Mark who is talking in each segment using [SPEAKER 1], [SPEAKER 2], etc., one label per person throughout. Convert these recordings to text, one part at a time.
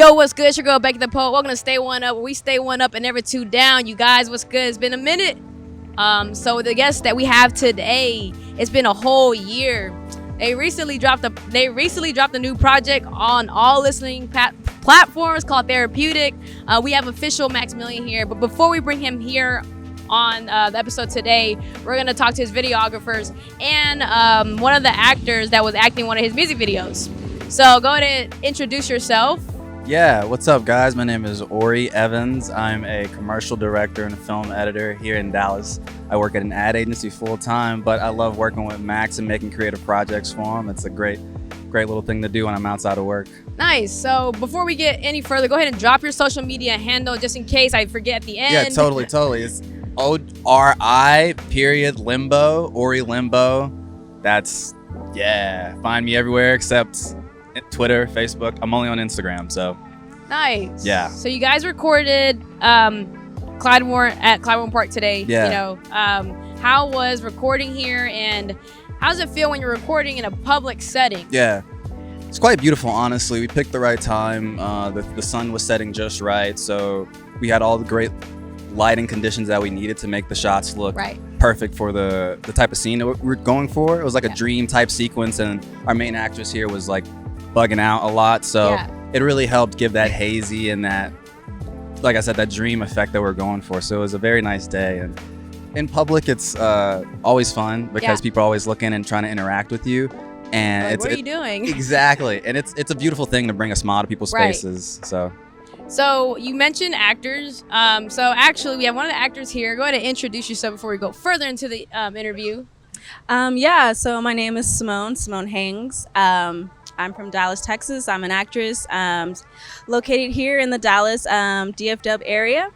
[SPEAKER 1] Yo, what's good? It's your girl Becky the Poet. Welcome to Stay One Up, where we stay one up and never two down. You guys, what's good? It's been a minute. So the guest that we have today, it's been a whole year. They recently dropped a new project on all listening platforms called Therapeutic. We have official Maximilian here, but before we bring him here on the episode today, we're gonna talk to his videographers and one of the actors that was acting one of his music videos. So go ahead and introduce yourself.
[SPEAKER 2] Yeah, what's up, guys? My name is Ori Evans. I'm a commercial director and film editor here in Dallas. I work at an ad agency full-time, but I love working with Max and making creative projects for him. It's a great little thing to do when I'm outside of work.
[SPEAKER 1] Nice. So before we get any further, go ahead and drop your social media handle just in case I forget at the end.
[SPEAKER 2] Yeah, totally. It's ORI Limbo, Ori Limbo. Find me everywhere except Twitter, Facebook. I'm only on Instagram, so.
[SPEAKER 1] Nice.
[SPEAKER 2] Yeah.
[SPEAKER 1] So you guys recorded Clydemoor Park today.
[SPEAKER 2] Yeah.
[SPEAKER 1] You know, how was recording here, and how does it feel when you're recording in a public setting?
[SPEAKER 2] Yeah. It's quite beautiful, honestly. We picked the right time. The sun was setting just right, so we had all the great lighting conditions that we needed to make the shots look perfect for the type of scene that we're going for. It was like a dream type sequence, and our main actress here was like bugging out a lot, so it really helped give that hazy and that, like I said, that dream effect that we're going for. So it was a very nice day, and in public it's always fun because people are always looking and trying to interact with you, and
[SPEAKER 1] like, what are you doing?
[SPEAKER 2] Exactly. And it's a beautiful thing to bring a smile to people's faces.
[SPEAKER 3] So you mentioned actors. So actually we have one of the actors here. Go ahead and introduce yourself before we go further into the interview.
[SPEAKER 4] So my name is Simone Hangs. I'm from Dallas, Texas. I'm an actress located here in the Dallas DFW area.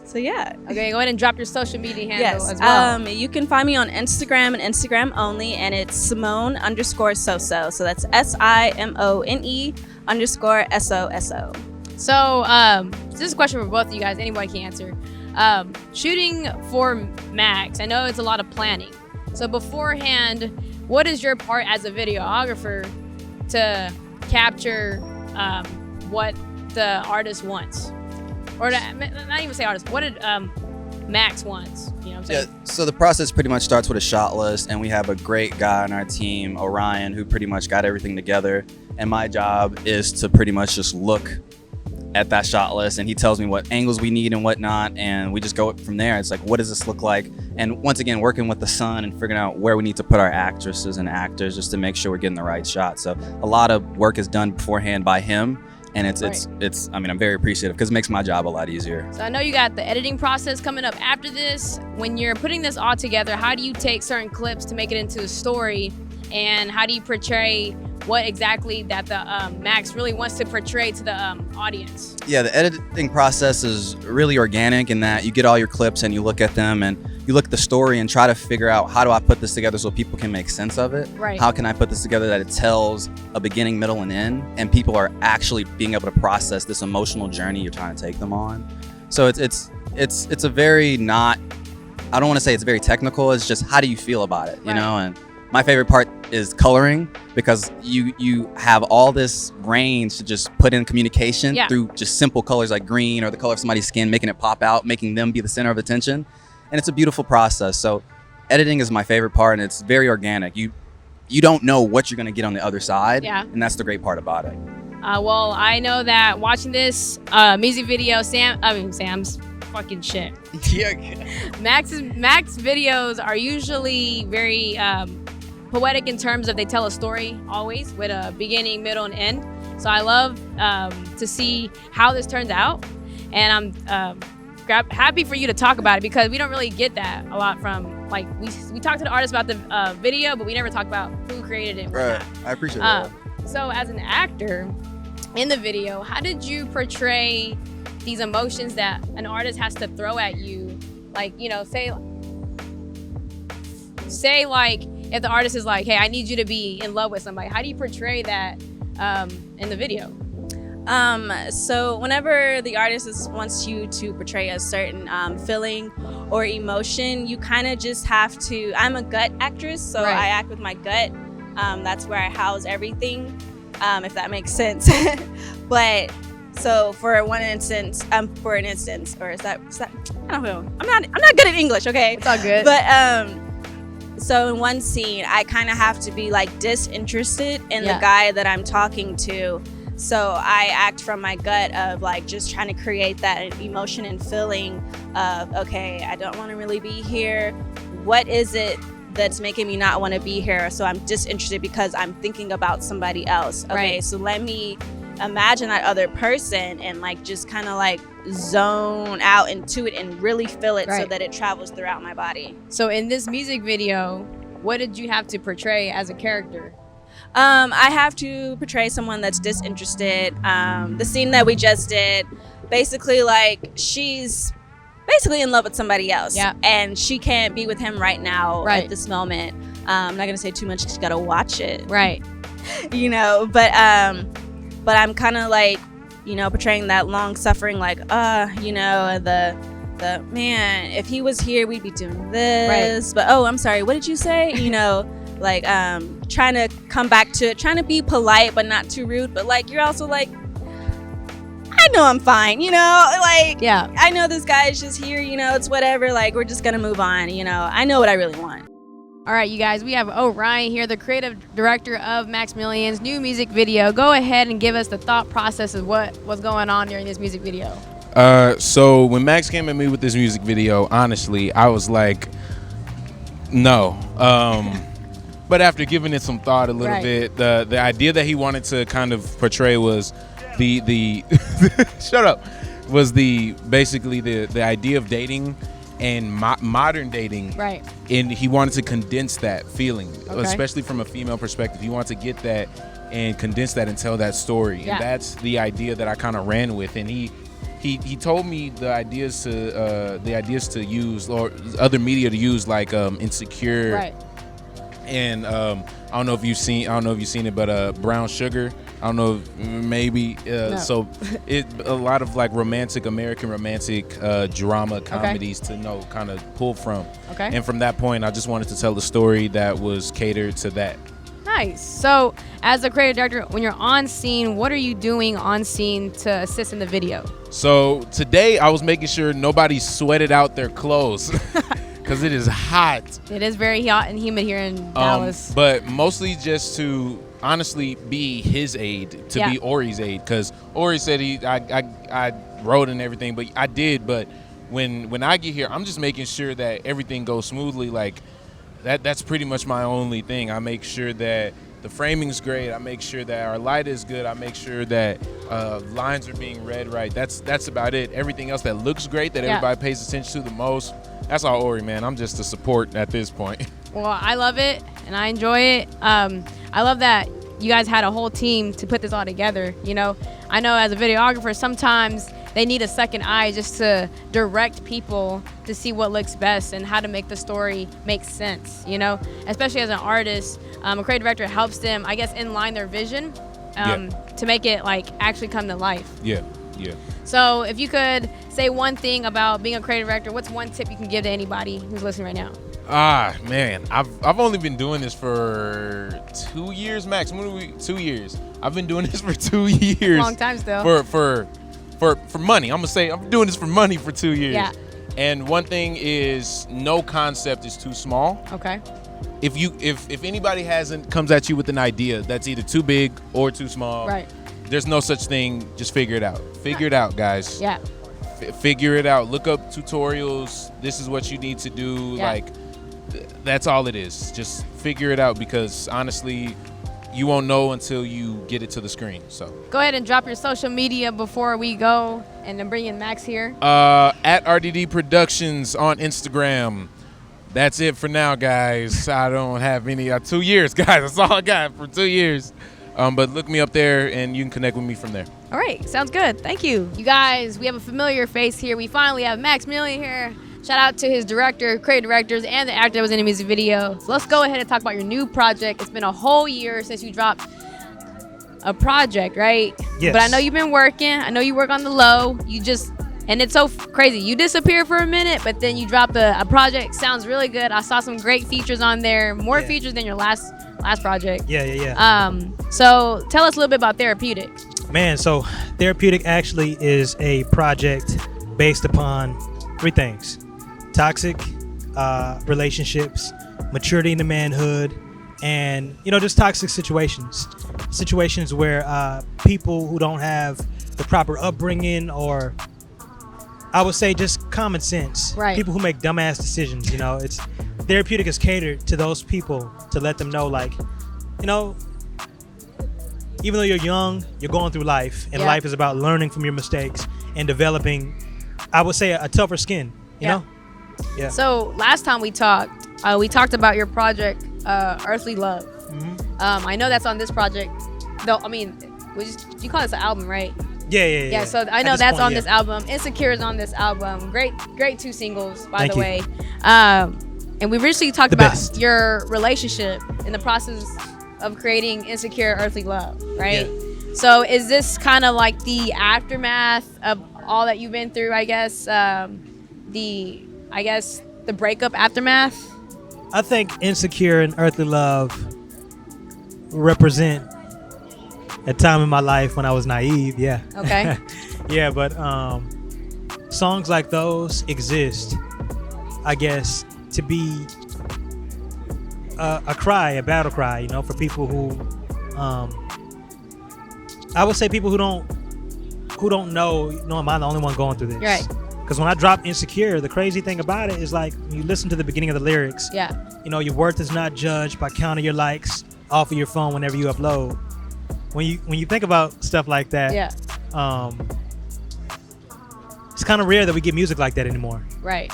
[SPEAKER 4] So yeah.
[SPEAKER 3] Okay, go ahead and drop your social media handle as well.
[SPEAKER 4] You can find me on Instagram and Instagram only, and it's Simone_Soso. So that's SIMONE_SOSO.
[SPEAKER 3] So this is a question for both of you guys. Anybody can answer. Shooting for Max, I know it's a lot of planning. So beforehand, what is your part as a videographer to capture what the artist wants? Or not even say artist, what did Max wants? You know what I'm saying?
[SPEAKER 2] Yeah, so the process pretty much starts with a shot list, and we have a great guy on our team, Orion, who pretty much got everything together. And my job is to pretty much just look at that shot list, and he tells me what angles we need and whatnot, and we just go from there. It's like, what does this look like? And once again, working with the sun and figuring out where we need to put our actresses and actors just to make sure we're getting the right shot. So a lot of work is done beforehand by him, and it's I mean, I'm very appreciative because it makes my job a lot easier.
[SPEAKER 3] So I know you got the editing process coming up after this. When you're putting this all together, how do you take certain clips to make it into a story, and how do you portray what exactly that the Max really wants to portray to the audience?
[SPEAKER 2] Yeah, the editing process is really organic in that you get all your clips and you look at them and you look at the story and try to figure out, how do I put this together so people can make sense of it?
[SPEAKER 3] Right.
[SPEAKER 2] How can I put this together that it tells a beginning, middle, and end, and people are actually being able to process this emotional journey you're trying to take them on? So it's a very not, I don't want to say it's very technical, it's just how do you feel about it, you know? And my favorite part is coloring, because you have all this range to just put in communication through just simple colors like green or the color of somebody's skin, making it pop out, making them be the center of attention. And it's a beautiful process. So editing is my favorite part, and it's very organic. You don't know what you're gonna get on the other side, and that's the great part about it.
[SPEAKER 3] Well, I know that watching this music video, Sam's fucking shit. Max videos are usually very poetic in terms of they tell a story always with a beginning, middle, and end. So I love to see how this turns out, and I'm happy for you to talk about it, because we don't really get that a lot from, like, we talk to the artist about the video, but we never talk about who created it.
[SPEAKER 2] Right, I appreciate that.
[SPEAKER 3] So as an actor in the video, how did you portray these emotions that an artist has to throw at you? Like, you know, say like, if the artist is like, hey, I need you to be in love with somebody, how do you portray that in the video?
[SPEAKER 4] So whenever the artist wants you to portray a certain feeling or emotion, you kind of just have to, I'm a gut actress, so I act with my gut. That's where I house everything, if that makes sense. But So for an instance, or is that I don't know. I'm not good at English, okay?
[SPEAKER 1] It's all good.
[SPEAKER 4] But so in one scene, I kind of have to be like disinterested in the guy that I'm talking to. So I act from my gut of like just trying to create that emotion and feeling of, okay, I don't want to really be here. What is it that's making me not want to be here? So I'm disinterested because I'm thinking about somebody else. Okay, so let me imagine that other person and like just kind of like zone out into it and really feel it so that it travels throughout my body.
[SPEAKER 1] So in this music video, what did you have to portray as a character?
[SPEAKER 4] I have to portray someone that's disinterested. The scene that we just did, basically like she's basically in love with somebody else, and she can't be with him right now at this moment. I'm not gonna say too much because you gotta watch it, you know. But I'm kind of like, you know, portraying that long suffering, like you know, the man, if he was here we'd be doing this, but oh, I'm sorry, what did you say? You know, like trying to come back to it, trying to be polite but not too rude, but like you're also like, I know I'm fine, you know, like I know this guy is just here, you know, it's whatever, like we're just gonna move on, you know, I know what I really want.
[SPEAKER 1] All right, you guys, we have Orion here, the creative director of Maximilian's new music video. Go ahead and give us the thought process of what was going on during this music video.
[SPEAKER 5] So when Max came at me with this music video, honestly, I was like, no. But after giving it some thought a little bit, the idea that he wanted to kind of portray was the shut up, was basically the idea of dating and modern dating, and he wanted to condense that feeling, especially from a female perspective. He wanted to get that and condense that and tell that story, and that's the idea that I kind of ran with. And he told me the ideas to use, or other media to use, like Insecure, and I don't know if you've seen it, but Brown Sugar. I don't know, maybe. No. So a lot of like American romantic drama comedies to kind of pull from. And from that point, I just wanted to tell a story that was catered to that.
[SPEAKER 1] Nice. So as a creative director, when you're on scene, what are you doing on scene to assist in the video?
[SPEAKER 5] So today I was making sure nobody sweated out their clothes. Because it is hot.
[SPEAKER 1] It is very hot and humid here in Dallas.
[SPEAKER 5] But mostly just to honestly be his aide, to be Ori's aide. Because Ori said I wrote and everything, but I did. But when I get here, I'm just making sure that everything goes smoothly. Like that's pretty much my only thing. I make sure that the framing's great. I make sure that our light is good. I make sure that lines are being read right. That's about it. Everything else that looks great, that everybody pays attention to the most, that's all Ori, man. I'm just a support at this point.
[SPEAKER 1] Well, I love it and I enjoy it. I love that you guys had a whole team to put this all together. You know, I know as a videographer, sometimes they need a second eye just to direct people to see what looks best and how to make the story make sense, you know, especially as an artist. A creative director helps them, I guess, inline their vision to make it like actually come to life. Yeah. So if you could say one thing about being a creative director, what's one tip you can give to anybody who's listening right now?
[SPEAKER 5] Man, I've only been doing this for 2 years max. 2 years. I've been doing this for 2 years.
[SPEAKER 1] Long time still.
[SPEAKER 5] For money. I'm gonna say I'm doing this for money for 2 years.
[SPEAKER 1] Yeah.
[SPEAKER 5] And one thing is, no concept is too small.
[SPEAKER 1] Okay.
[SPEAKER 5] If anybody comes at you with an idea that's either too big or too small, there's no such thing. Just figure it out. Figure it out, guys.
[SPEAKER 1] Yeah.
[SPEAKER 5] Figure it out. Look up tutorials. This is what you need to do. Yeah. Like, that's all it is. Just figure it out, because honestly, you won't know until you get it to the screen. So
[SPEAKER 1] go ahead and drop your social media before we go, and then bring in Max here.
[SPEAKER 5] At RDD Productions on Instagram. That's it for now, guys. I don't have any 2 years, guys. That's all I got for 2 years. But look me up there, and you can connect with me from there.
[SPEAKER 1] All right, sounds good. Thank you. You guys, we have a familiar face here. We finally have Maximilian here. Shout out to his director, creative directors, and the actor that was in the music video. So let's go ahead and talk about your new project. It's been a whole year since you dropped a project, right?
[SPEAKER 6] Yes.
[SPEAKER 1] But I know you've been working. I know you work on the low. And it's so crazy. You disappeared for a minute, but then you dropped a project. Sounds really good. I saw some great features on there. More features than your last project.
[SPEAKER 6] Yeah.
[SPEAKER 1] So tell us a little bit about Therapeutic.
[SPEAKER 6] Man, so Therapeutic actually is a project based upon 3 things: toxic relationships, maturity into manhood, and just toxic situations where people who don't have the proper upbringing, or I would say just common sense,
[SPEAKER 1] Right.
[SPEAKER 6] people who make dumbass decisions. It's Therapeutic is catered to those people to let them know, like, even though you're young, you're going through life, and
[SPEAKER 1] Yeah.
[SPEAKER 6] life is about learning from your mistakes and developing, I would say, a tougher skin. You know? Yeah.
[SPEAKER 1] So last time we talked about your project, Earthly Love. I know that's on this project. Though, I mean, you call this an album, right?
[SPEAKER 6] Yeah.
[SPEAKER 1] Yeah, so I know that's on this album. Insecure is on this album. Great 2 singles, by
[SPEAKER 6] Thank
[SPEAKER 1] the
[SPEAKER 6] you.
[SPEAKER 1] way. And we recently talked
[SPEAKER 6] The
[SPEAKER 1] about
[SPEAKER 6] best.
[SPEAKER 1] your relationship in the process of creating Insecure, Earthly Love, right?
[SPEAKER 6] Yeah.
[SPEAKER 1] So is this kind of like the aftermath of all that you've been through, I guess? The breakup aftermath?
[SPEAKER 6] I think Insecure and Earthly Love represent a time in my life when I was naive. Yeah.
[SPEAKER 1] Okay.
[SPEAKER 6] Yeah, but songs like those exist, I guess, to be a battle cry, for people who, I would say people who don't know, am I the only one going through this?
[SPEAKER 1] Right.
[SPEAKER 6] Because when I dropped Insecure, the crazy thing about it is, like, when you listen to the beginning of the lyrics,
[SPEAKER 1] Yeah.
[SPEAKER 6] your worth is not judged by counting your likes off of your phone whenever you upload. When you think about stuff like that,
[SPEAKER 1] Yeah.
[SPEAKER 6] It's kind of rare that we get music like that anymore.
[SPEAKER 1] Right.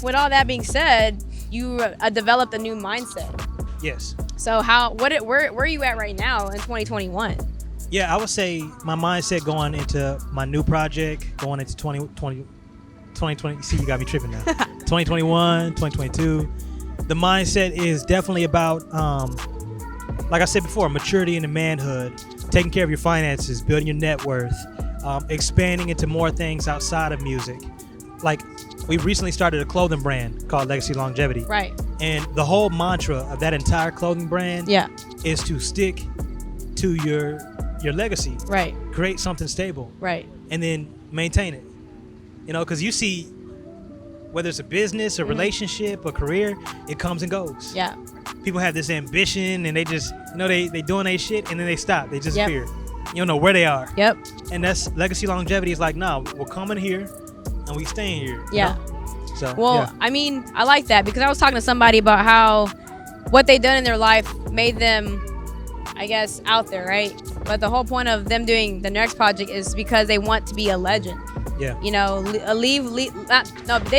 [SPEAKER 6] With
[SPEAKER 1] all that being said, you developed a new mindset.
[SPEAKER 6] Yes.
[SPEAKER 1] So where are you at right now in 2021?
[SPEAKER 6] Yeah, I would say my mindset going into my new project, going into 2020. See, you got me tripping now. 2021, 2022. The mindset is definitely about, like I said before, maturity into manhood, taking care of your finances, building your net worth, expanding into more things outside of music. Like, we recently started a clothing brand called Legacy Longevity.
[SPEAKER 1] Right.
[SPEAKER 6] And the whole mantra of that entire clothing brand is to stick to your legacy.
[SPEAKER 1] Right.
[SPEAKER 6] Create something stable.
[SPEAKER 1] Right.
[SPEAKER 6] And then maintain it. Because you see, whether it's a business, a relationship, a career, it comes and goes.
[SPEAKER 1] Yeah.
[SPEAKER 6] People have this ambition, and they just, they doing their shit, and then they stop. They disappear. You don't know where they are.
[SPEAKER 1] Yep.
[SPEAKER 6] And that's Legacy Longevity is like, no, we're coming here, and we staying here.
[SPEAKER 1] Yeah.
[SPEAKER 6] So,
[SPEAKER 1] well,
[SPEAKER 6] yeah.
[SPEAKER 1] I mean, I like that because I was talking to somebody about how what they done in their life made them, I guess, out there, right? But the whole point of them doing the next project is because they want to be a legend.
[SPEAKER 6] Yeah.
[SPEAKER 1] They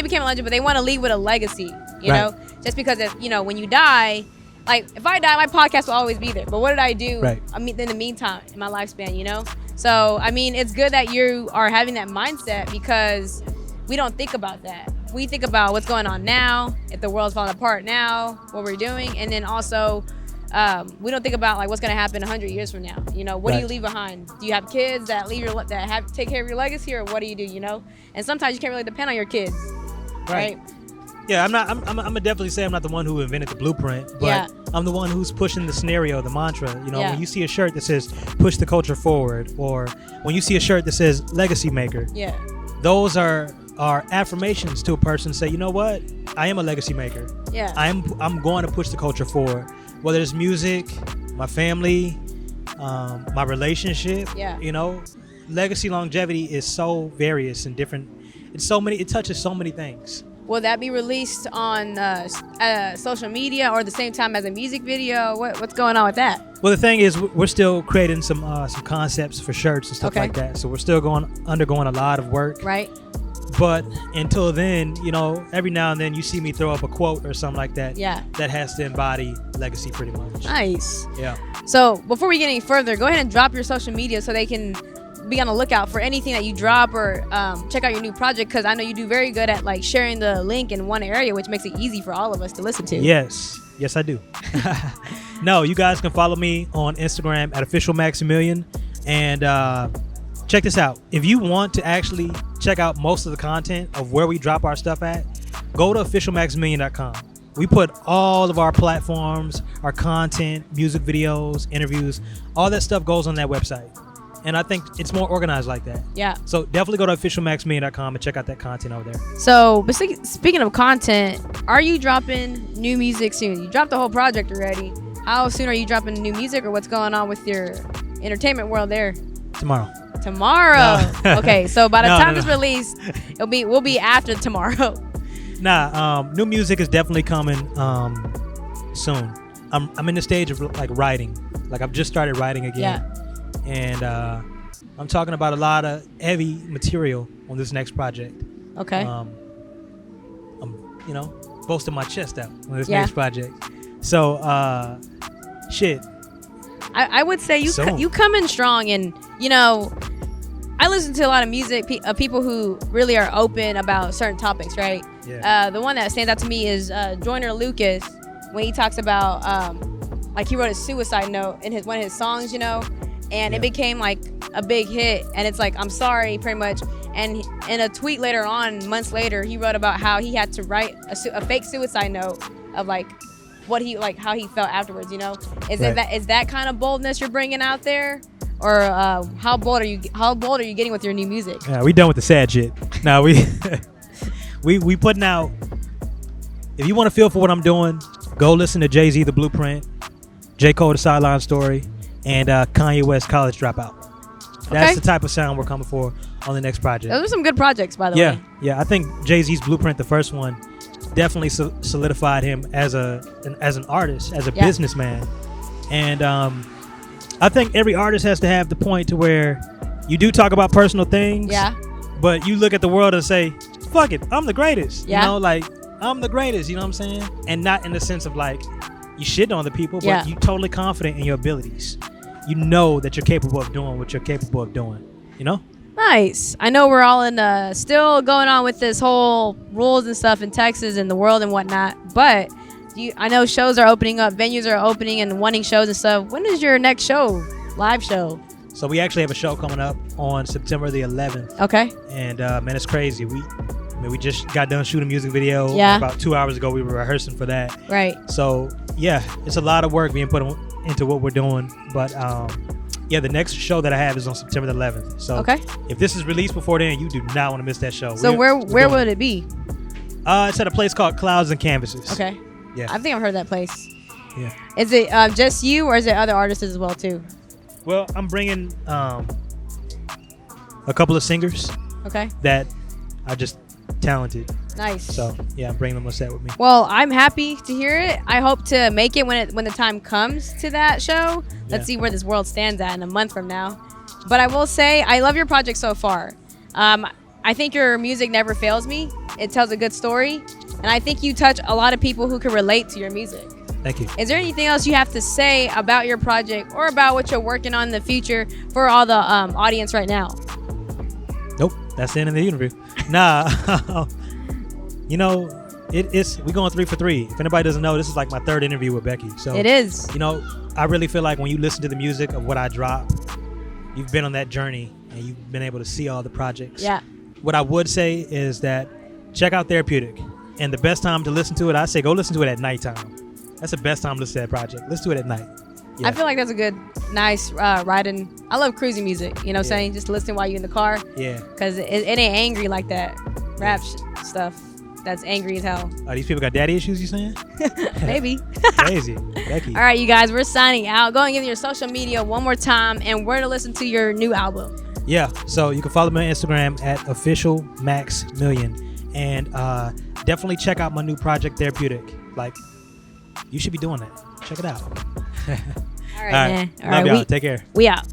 [SPEAKER 1] became a legend, but they want to leave with a legacy, you know? Just because, when you die, like, if I die, my podcast will always be there. But what did I do in the meantime, in my lifespan, So, I mean, it's good that you are having that mindset because we don't think about that. We think about what's going on now, if the world's falling apart now, what we're doing, and then also we don't think about like what's gonna happen 100 years from now. What do you leave behind? Do you have kids that take care of your legacy, or what do you do? And sometimes you can't really depend on your kids, right?
[SPEAKER 6] Yeah, I'm gonna definitely say I'm not the one who invented the blueprint, but I'm the one who's pushing the scenario, the mantra. When you see a shirt that says "Push the culture forward," or when you see a shirt that says "Legacy Maker," those are affirmations to a person. Say, you know what? I am a legacy maker.
[SPEAKER 1] Yeah.
[SPEAKER 6] I'm going to push the culture forward, whether it's music, my family, my relationship.
[SPEAKER 1] Yeah.
[SPEAKER 6] Legacy Longevity is so various and different. It touches so many things.
[SPEAKER 1] Will that be released on social media or at the same time as a music video? What's going on with that?
[SPEAKER 6] Well, the thing is, we're still creating some concepts for shirts and stuff like that. So we're still undergoing a lot of work.
[SPEAKER 1] Right.
[SPEAKER 6] But until then, every now and then you see me throw up a quote or something like that.
[SPEAKER 1] Yeah.
[SPEAKER 6] That has to embody legacy pretty much.
[SPEAKER 1] Nice.
[SPEAKER 6] Yeah.
[SPEAKER 1] So before we get any further, go ahead and drop your social media so they can be on the lookout for anything that you drop or check out your new project, because I know you do very good at like sharing the link in one area, which makes it easy for all of us to listen to.
[SPEAKER 6] Yes, I do. No, you guys can follow me on Instagram at officialmaximilian, and check this out. If you want to actually check out most of the content of where we drop our stuff at, go to officialmaximilian.com. We put all of our platforms, our content, music videos, interviews, all that stuff goes on that website. And I think it's more organized like that.
[SPEAKER 1] Yeah.
[SPEAKER 6] So definitely go to officialmaxmillion.com and check out that content over there.
[SPEAKER 1] So, but speaking of content, are you dropping new music soon? You dropped the whole project already. How soon are you dropping new music, or what's going on with your entertainment world there?
[SPEAKER 6] Tomorrow.
[SPEAKER 1] No. Okay, so by the time
[SPEAKER 6] No.
[SPEAKER 1] it's released, we'll be after tomorrow.
[SPEAKER 6] New music is definitely coming soon. I'm in the stage of like writing. Like I've just started writing again.
[SPEAKER 1] Yeah.
[SPEAKER 6] And I'm talking about a lot of heavy material on this next project.
[SPEAKER 1] Okay.
[SPEAKER 6] I'm boasting my chest out on this
[SPEAKER 1] Yeah.
[SPEAKER 6] next project. So shit.
[SPEAKER 1] I would say you come in strong, and I listen to a lot of music of people who really are open about certain topics, right?
[SPEAKER 6] Yeah.
[SPEAKER 1] The one that stands out to me is Joyner Lucas, when he talks about like he wrote a suicide note in one of his songs, and it became like a big hit, and it's like, I'm sorry, pretty much. And in a tweet later on, months later, he wrote about how he had to write a fake suicide note of like how he felt afterwards. Is that kind of boldness you're bringing out there, or how bold are you getting with your new music?
[SPEAKER 6] Yeah, we done with the sad shit. Now we putting out. If you want to feel for what I'm doing, go listen to Jay-Z, The Blueprint, J. Cole, The Sideline Story, and Kanye West, College Dropout. That's the type of sound we're coming for on the next project.
[SPEAKER 1] Those are some good projects, by the way.
[SPEAKER 6] Yeah. I think Jay-Z's Blueprint, the first one, definitely solidified him as an artist, as a businessman. And I think every artist has to have the point to where you do talk about personal things.
[SPEAKER 1] Yeah.
[SPEAKER 6] But you look at the world and say, fuck it, I'm the greatest.
[SPEAKER 1] Yeah.
[SPEAKER 6] I'm the greatest, you know what I'm saying? And not in the sense of like you shit on the people, but you totally confident in your abilities. You know that you're capable of doing what you're capable of doing,
[SPEAKER 1] Nice. I know we're all in still going on with this whole rules and stuff in Texas and the world and whatnot, but I know shows are opening up, venues are opening and wanting shows and stuff. When is your next show, live show?
[SPEAKER 6] So we actually have a show coming up on September the 11th.
[SPEAKER 1] Okay.
[SPEAKER 6] And man, it's crazy. We just got done shooting a music video.
[SPEAKER 1] Yeah.
[SPEAKER 6] About 2 hours ago, we were rehearsing for that.
[SPEAKER 1] Right.
[SPEAKER 6] So yeah, it's a lot of work being put into what we're doing. But the next show that I have is on September the 11th. So if this is released before then, you do not want to miss that show.
[SPEAKER 1] So where would it be?
[SPEAKER 6] It's at a place called Clouds and Canvases.
[SPEAKER 1] Okay.
[SPEAKER 6] Yeah.
[SPEAKER 1] I think I've heard that place.
[SPEAKER 6] Yeah.
[SPEAKER 1] Is it just you, or is it other artists as well too?
[SPEAKER 6] Well, I'm bringing a couple of singers.
[SPEAKER 1] Okay.
[SPEAKER 6] That are just talented.
[SPEAKER 1] Nice.
[SPEAKER 6] So yeah, I'm bringing them on set with me.
[SPEAKER 1] Well, I'm happy to hear it. I hope to make it when the time comes to that show. Let's see where this world stands at in a month from now. But I will say, I love your project so far. I think your music never fails me. It tells a good story, and I think you touch a lot of people who can relate to your music.
[SPEAKER 6] Thank you.
[SPEAKER 1] Is there anything else you have to say about your project or about what you're working on in the future for all the audience right now?
[SPEAKER 6] Nope, that's the end of the interview. Nah, we're going 3 for 3. If anybody doesn't know, this is like my 3rd interview with Becky. So
[SPEAKER 1] it is.
[SPEAKER 6] I really feel like when you listen to the music of what I drop, you've been on that journey and you've been able to see all the projects.
[SPEAKER 1] Yeah.
[SPEAKER 6] What I would say is that check out Therapeutic, and the best time to listen to it, I say go listen to it at nighttime. That's the best time to listen to that project. Let's do it at night. Yeah.
[SPEAKER 1] I feel like that's a good, nice riding. I love cruising music. You know what I'm saying? Just listen while you're in the car.
[SPEAKER 6] Yeah.
[SPEAKER 1] Because it ain't angry like that rap stuff. That's angry as hell.
[SPEAKER 6] These people got daddy issues, you saying?
[SPEAKER 1] Maybe.
[SPEAKER 6] Crazy. Becky.
[SPEAKER 1] All right, you guys, we're signing out. Go and give your social media one more time and where to listen to your new album.
[SPEAKER 6] Yeah. So you can follow me on Instagram at officialmaxmillion. And definitely check out my new project, Therapeutic. Like, you should be doing that. Check it out.
[SPEAKER 1] All right, man.
[SPEAKER 6] Love y'all. Take care.
[SPEAKER 1] We out.